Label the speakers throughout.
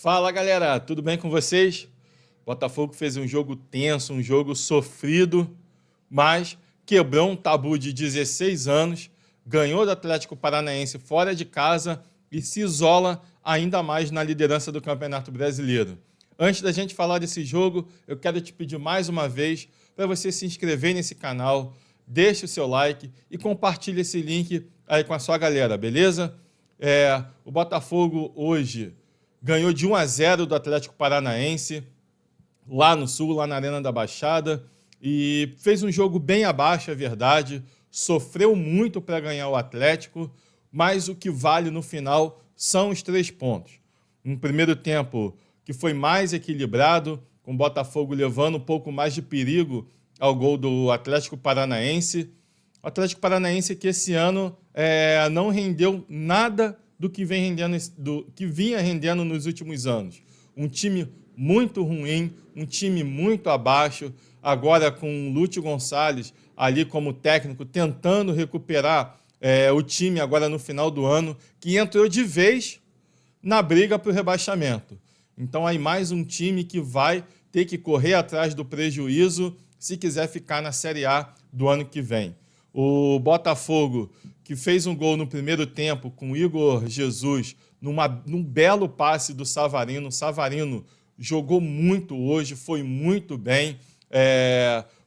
Speaker 1: Fala galera, tudo bem com vocês? Botafogo fez um jogo tenso, um jogo sofrido, mas quebrou um tabu de 16 anos, ganhou do Atlético Paranaense fora de casa e se isola ainda mais na liderança do Campeonato Brasileiro. Antes da gente falar desse jogo, eu quero te pedir mais uma vez para você se inscrever nesse canal, deixe o seu like e compartilhe esse link aí com a sua galera, beleza? O Botafogo hoje ganhou de 1-0 do Atlético Paranaense, lá no Sul, lá na Arena da Baixada, e fez um jogo bem abaixo, é verdade, sofreu muito para ganhar o Atlético, mas o que vale no final são os 3 pontos. Um primeiro tempo que foi mais equilibrado, com o Botafogo levando um pouco mais de perigo ao gol do Atlético Paranaense. O Atlético Paranaense que esse ano não rendeu nada do que vinha rendendo nos últimos anos. Um time muito ruim, um time muito abaixo, agora com o Lúcio Gonçalves ali como técnico, tentando recuperar o time agora no final do ano, que entrou de vez na briga para o rebaixamento. Então, aí mais um time que vai ter que correr atrás do prejuízo se quiser ficar na Série A do ano que vem. O Botafogo, que fez um gol no primeiro tempo com o Igor Jesus, num belo passe do Savarino. O Savarino jogou muito hoje, foi muito bem.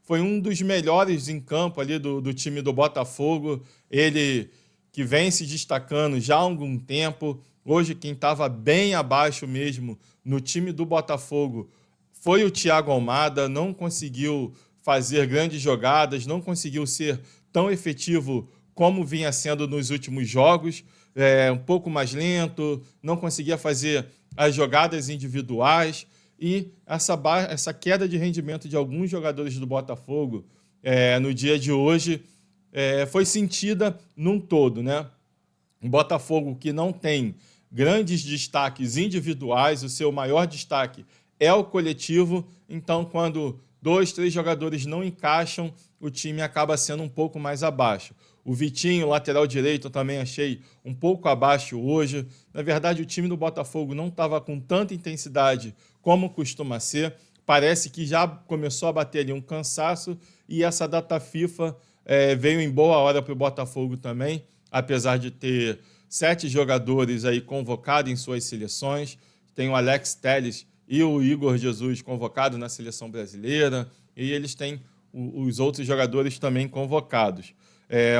Speaker 1: Foi um dos melhores em campo ali do time do Botafogo. Ele que vem se destacando já há algum tempo. Hoje, quem estava bem abaixo mesmo no time do Botafogo foi o Thiago Almada, não conseguiu fazer grandes jogadas, não conseguiu ser tão efetivo como vinha sendo nos últimos jogos, um pouco mais lento, não conseguia fazer as jogadas individuais, e essa queda de rendimento de alguns jogadores do Botafogo no dia de hoje foi sentida num todo, né? Um Botafogo que não tem grandes destaques individuais, o seu maior destaque é o coletivo, então quando 2, 3 jogadores não encaixam, o time acaba sendo um pouco mais abaixo. O Vitinho, lateral direito, eu também achei um pouco abaixo hoje. Na verdade, o time do Botafogo não estava com tanta intensidade como costuma ser. Parece que já começou a bater ali um cansaço, e essa data FIFA veio em boa hora para o Botafogo também, apesar de ter 7 jogadores aí convocados em suas seleções. Tem o Alex Telles e o Igor Jesus convocados na seleção brasileira, e eles têm os outros jogadores também convocados.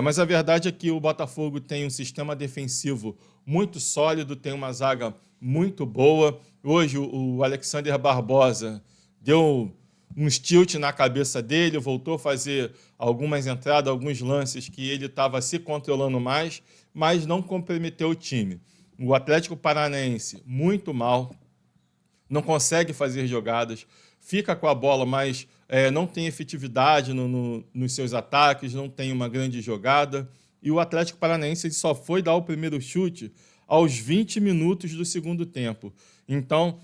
Speaker 1: Mas a verdade é que o Botafogo tem um sistema defensivo muito sólido, tem uma zaga muito boa. Hoje o Alexander Barbosa deu um tilt na cabeça dele, voltou a fazer algumas entradas, alguns lances que ele estava se controlando mais, mas não comprometeu o time. O Atlético Paranaense, muito mal, não consegue fazer jogadas, fica com a bola, mas não tem efetividade nos seus ataques, não tem uma grande jogada. E o Atlético Paranaense só foi dar o primeiro chute aos 20 minutos do segundo tempo. Então,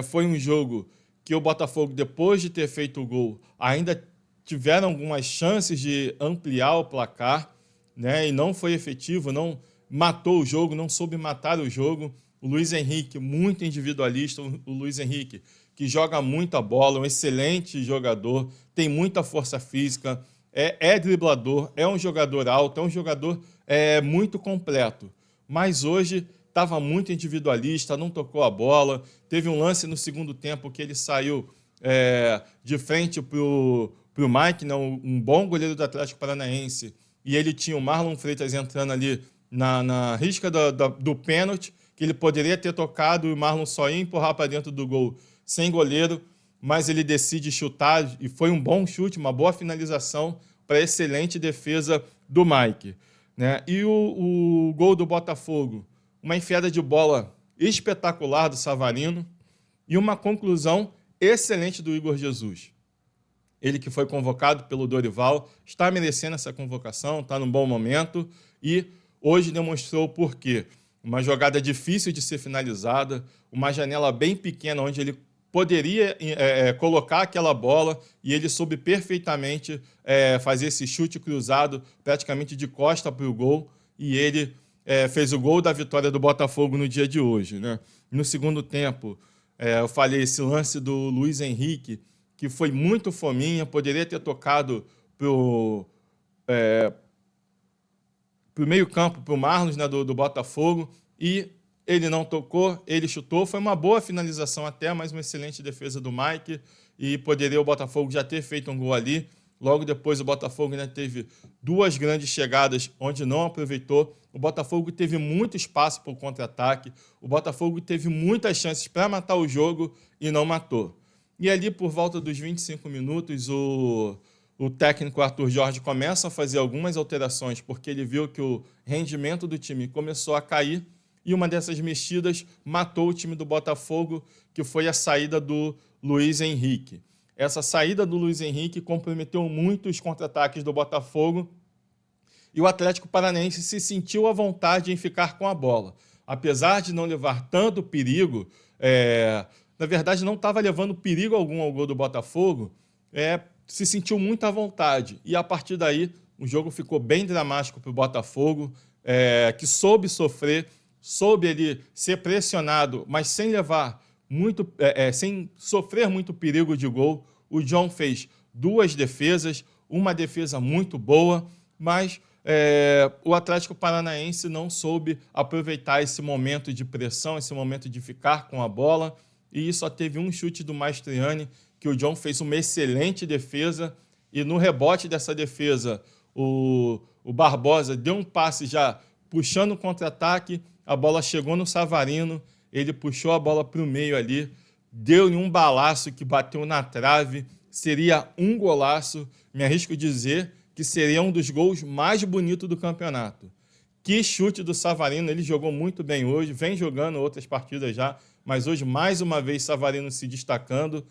Speaker 1: foi um jogo que o Botafogo, depois de ter feito o gol, ainda tiveram algumas chances de ampliar o placar, né? E não foi efetivo, não matou o jogo, não soube matar o jogo. O Luiz Henrique, muito individualista, o Luiz Henrique, que joga muita bola, um excelente jogador, tem muita força física, é driblador, é um jogador alto, é um jogador muito completo. Mas hoje estava muito individualista, não tocou a bola. Teve um lance no segundo tempo que ele saiu de frente para o Mike, né, um bom goleiro do Atlético Paranaense, e ele tinha o Marlon Freitas entrando ali na risca do pênalti, que ele poderia ter tocado e o Marlon só ia empurrar para dentro do gol sem goleiro, mas ele decide chutar, e foi um bom chute, uma boa finalização para a excelente defesa do Mike, né? E o gol do Botafogo, uma enfiada de bola espetacular do Savarino e uma conclusão excelente do Igor Jesus. Ele que foi convocado pelo Dorival, está merecendo essa convocação, está num bom momento, e hoje demonstrou o porquê. Uma jogada difícil de ser finalizada, uma janela bem pequena onde ele poderia colocar aquela bola, e ele soube perfeitamente fazer esse chute cruzado praticamente de costa para o gol, e ele fez o gol da vitória do Botafogo no dia de hoje, né? No segundo tempo, eu falei esse lance do Luiz Henrique, que foi muito fominha, poderia ter tocado para o meio-campo, para o Marlos, né, do Botafogo, e ele não tocou, ele chutou. Foi uma boa finalização até, mas uma excelente defesa do Mike, e poderia o Botafogo já ter feito um gol ali. Logo depois, o Botafogo ainda teve duas grandes chegadas onde não aproveitou. O Botafogo teve muito espaço para o contra-ataque. O Botafogo teve muitas chances para matar o jogo e não matou. E ali, por volta dos 25 minutos, o técnico Arthur Jorge começa a fazer algumas alterações, porque ele viu que o rendimento do time começou a cair, e uma dessas mexidas matou o time do Botafogo, que foi a saída do Luiz Henrique. Essa saída do Luiz Henrique comprometeu muito os contra-ataques do Botafogo, e o Atlético Paranaense se sentiu à vontade em ficar com a bola. Apesar de não levar tanto perigo, na verdade não estava levando perigo algum ao gol do Botafogo, se sentiu muito à vontade. E a partir daí o jogo ficou bem dramático para o Botafogo, que soube sofrer, soube ali ser pressionado, mas sem levar muito, sem sofrer muito perigo de gol. O John fez duas defesas, uma defesa muito boa, mas o Atlético Paranaense não soube aproveitar esse momento de pressão, esse momento de ficar com a bola, e só teve um chute do Mastriani, que o John fez uma excelente defesa, e no rebote dessa defesa, o Barbosa deu um passe já puxando o contra-ataque, a bola chegou no Savarino, ele puxou a bola para o meio ali, deu-lhe um balaço que bateu na trave, seria um golaço, me arrisco dizer que seria um dos gols mais bonitos do campeonato. Que chute do Savarino, ele jogou muito bem hoje, vem jogando outras partidas já, mas hoje mais uma vez Savarino se destacando,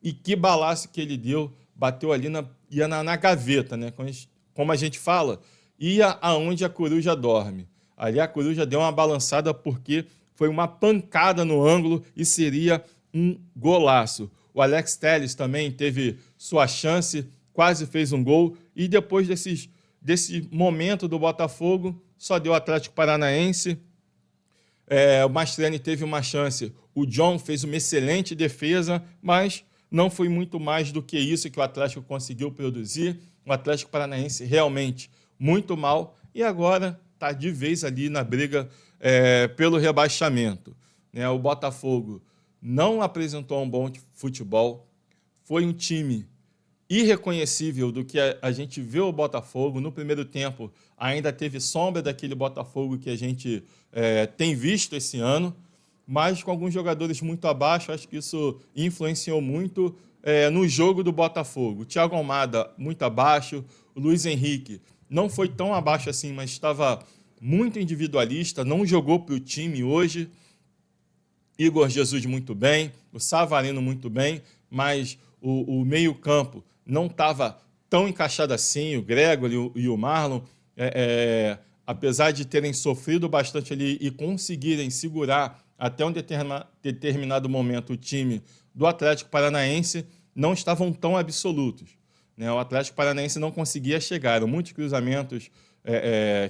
Speaker 1: e que balaço que ele deu, bateu ali, ia na gaveta, né? Como a gente fala, ia aonde a coruja dorme. Ali a coruja deu uma balançada porque foi uma pancada no ângulo e seria um golaço. O Alex Telles também teve sua chance, quase fez um gol, e depois desse momento do Botafogo, só deu o Atlético Paranaense. O Mastriani teve uma chance, o John fez uma excelente defesa, mas não foi muito mais do que isso que o Atlético conseguiu produzir. O Atlético Paranaense realmente muito mal, e agora está de vez ali na briga pelo rebaixamento. O Botafogo não apresentou um bom futebol, foi um time irreconhecível do que a gente vê o Botafogo. No primeiro tempo ainda teve sombra daquele Botafogo que a gente tem visto esse ano, mas com alguns jogadores muito abaixo. Acho que isso influenciou muito no jogo do Botafogo. O Thiago Almada muito abaixo, o Luiz Henrique não foi tão abaixo assim, mas estava muito individualista, não jogou para o time hoje. Igor Jesus muito bem, o Savarino muito bem, mas o meio-campo não estava tão encaixado assim, o Gregory e o Marlon, apesar de terem sofrido bastante ali e conseguirem segurar até um determinado momento o time do Atlético Paranaense, não estavam tão absolutos. O Atlético Paranaense não conseguia chegar, eram muitos cruzamentos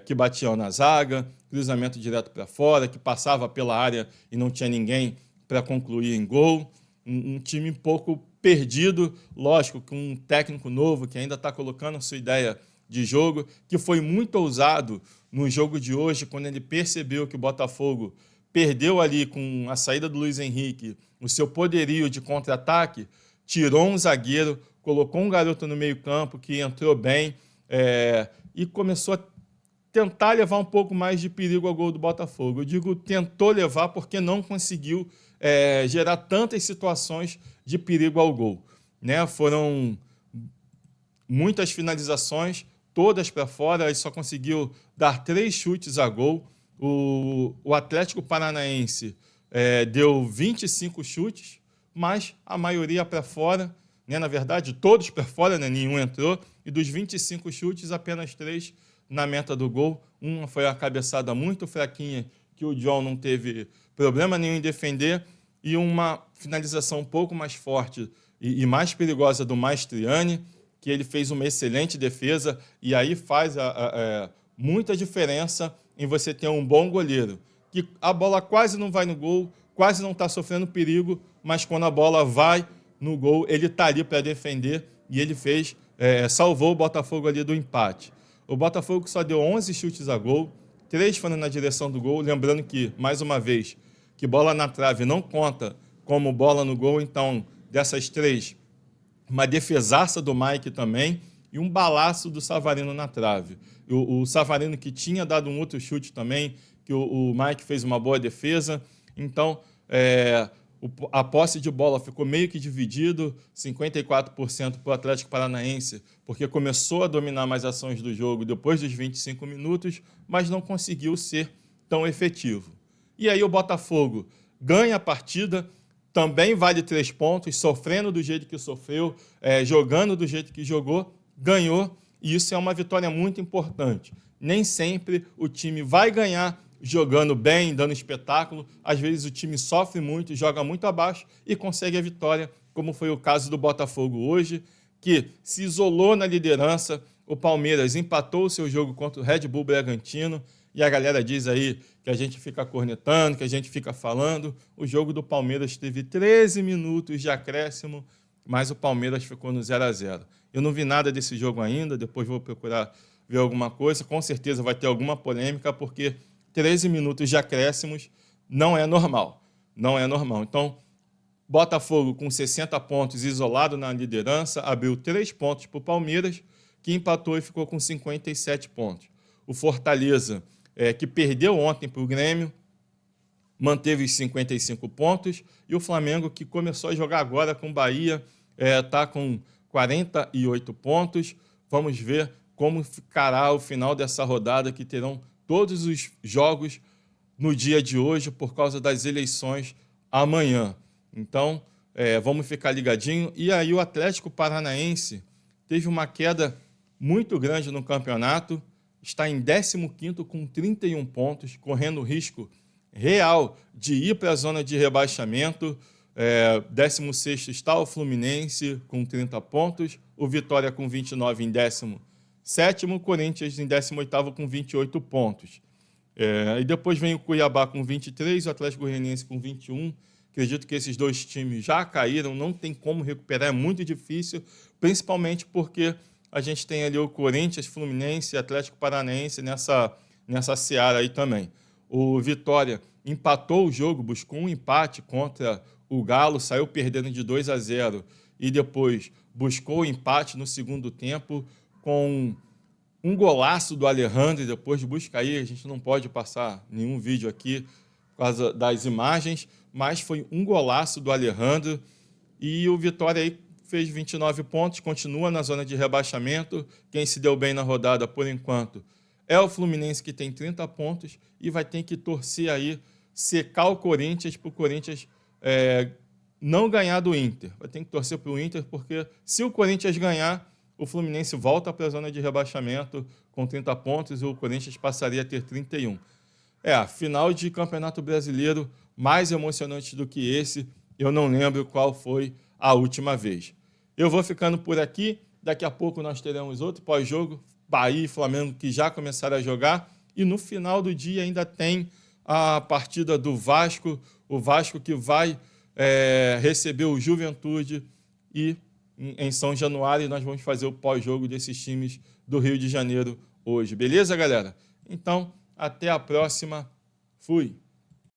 Speaker 1: que batiam na zaga, cruzamento direto para fora, que passava pela área e não tinha ninguém para concluir em gol. Um time um pouco perdido, lógico, com um técnico novo que ainda está colocando a sua ideia de jogo, que foi muito ousado no jogo de hoje, quando ele percebeu que o Botafogo perdeu ali com a saída do Luiz Henrique o seu poderio de contra-ataque, tirou um zagueiro, colocou um garoto no meio-campo que entrou bem e começou a tentar levar um pouco mais de perigo ao gol do Botafogo. Eu digo tentou levar porque não conseguiu gerar tantas situações de perigo ao gol. Foram muitas finalizações, todas para fora, e só conseguiu dar 3 chutes a gol. O Atlético Paranaense deu 25 chutes, mas a maioria para fora, na verdade, todos para fora, nenhum entrou, e dos 25 chutes, apenas 3 na meta do gol. Uma foi a cabeçada muito fraquinha, que o John não teve problema nenhum em defender, e uma finalização um pouco mais forte e mais perigosa do Mastriani, que ele fez uma excelente defesa, e aí faz muita diferença em você ter um bom goleiro, que a bola quase não vai no gol, quase não está sofrendo perigo, mas quando a bola vai no gol, ele está ali para defender e ele salvou o Botafogo ali do empate. O Botafogo só deu 11 chutes a gol, 3 foram na direção do gol, lembrando que, mais uma vez, que bola na trave não conta como bola no gol, então, dessas 3, uma defesaça do Mike também e um balaço do Savarino na trave. O Savarino que tinha dado um outro chute também, que o Mike fez uma boa defesa. Então, a posse de bola ficou meio que dividido, 54% para o Atlético Paranaense, porque começou a dominar mais ações do jogo depois dos 25 minutos, mas não conseguiu ser tão efetivo. E aí o Botafogo ganha a partida, também vale 3 pontos, sofrendo do jeito que sofreu, jogando do jeito que jogou, ganhou, e isso é uma vitória muito importante. Nem sempre o time vai ganhar jogando bem, dando espetáculo. Às vezes o time sofre muito, joga muito abaixo e consegue a vitória, como foi o caso do Botafogo hoje, que se isolou na liderança. O Palmeiras empatou o seu jogo contra o Red Bull Bragantino, e a galera diz aí que a gente fica cornetando, que a gente fica falando. O jogo do Palmeiras teve 13 minutos de acréscimo, mas o Palmeiras ficou no 0-0. Eu não vi nada desse jogo ainda, depois vou procurar ver alguma coisa. Com certeza vai ter alguma polêmica, porque 13 minutos de acréscimos não é normal. Não é normal. Então, Botafogo com 60 pontos, isolado na liderança, abriu 3 pontos para o Palmeiras, que empatou e ficou com 57 pontos. O Fortaleza, que perdeu ontem para o Grêmio, manteve os 55 pontos, e o Flamengo, que começou a jogar agora com o Bahia, está com 48 pontos. Vamos ver como ficará o final dessa rodada, que terão todos os jogos no dia de hoje por causa das eleições amanhã. Então, vamos ficar ligadinho. E aí o Atlético Paranaense teve uma queda muito grande no campeonato, está em 15º com 31 pontos, correndo risco real de ir para a zona de rebaixamento. 16º está o Fluminense com 30 pontos, o Vitória com 29 em 17º, Corinthians em 18º com 28 pontos. E depois vem o Cuiabá com 23, o Atlético Goianiense com 21. Acredito que esses 2 times já caíram, não tem como recuperar, é muito difícil, principalmente porque a gente tem ali o Corinthians, Fluminense e Atlético Paranaense nessa seara aí também. O Vitória empatou o jogo, buscou um empate contra o Galo, saiu perdendo de 2-0 e depois buscou o empate no segundo tempo com um golaço do Alejandro. E depois busca aí, a gente não pode passar nenhum vídeo aqui por causa das imagens, mas foi um golaço do Alejandro, e o Vitória aí fez 29 pontos, continua na zona de rebaixamento. Quem se deu bem na rodada, por enquanto, é o Fluminense, que tem 30 pontos, e vai ter que torcer aí, secar o Corinthians, para o Corinthians não ganhar do Inter. Vai ter que torcer para o Inter, porque se o Corinthians ganhar, o Fluminense volta para a zona de rebaixamento com 30 pontos, e o Corinthians passaria a ter 31. A final de Campeonato Brasileiro mais emocionante do que esse, eu não lembro qual foi a última vez. Eu vou ficando por aqui, daqui a pouco nós teremos outro pós-jogo, Bahia e Flamengo, que já começaram a jogar, e no final do dia ainda tem a partida do Vasco, o Vasco que vai receber o Juventude, e em São Januário nós vamos fazer o pós-jogo desses times do Rio de Janeiro hoje. Beleza, galera? Então, até a próxima. Fui!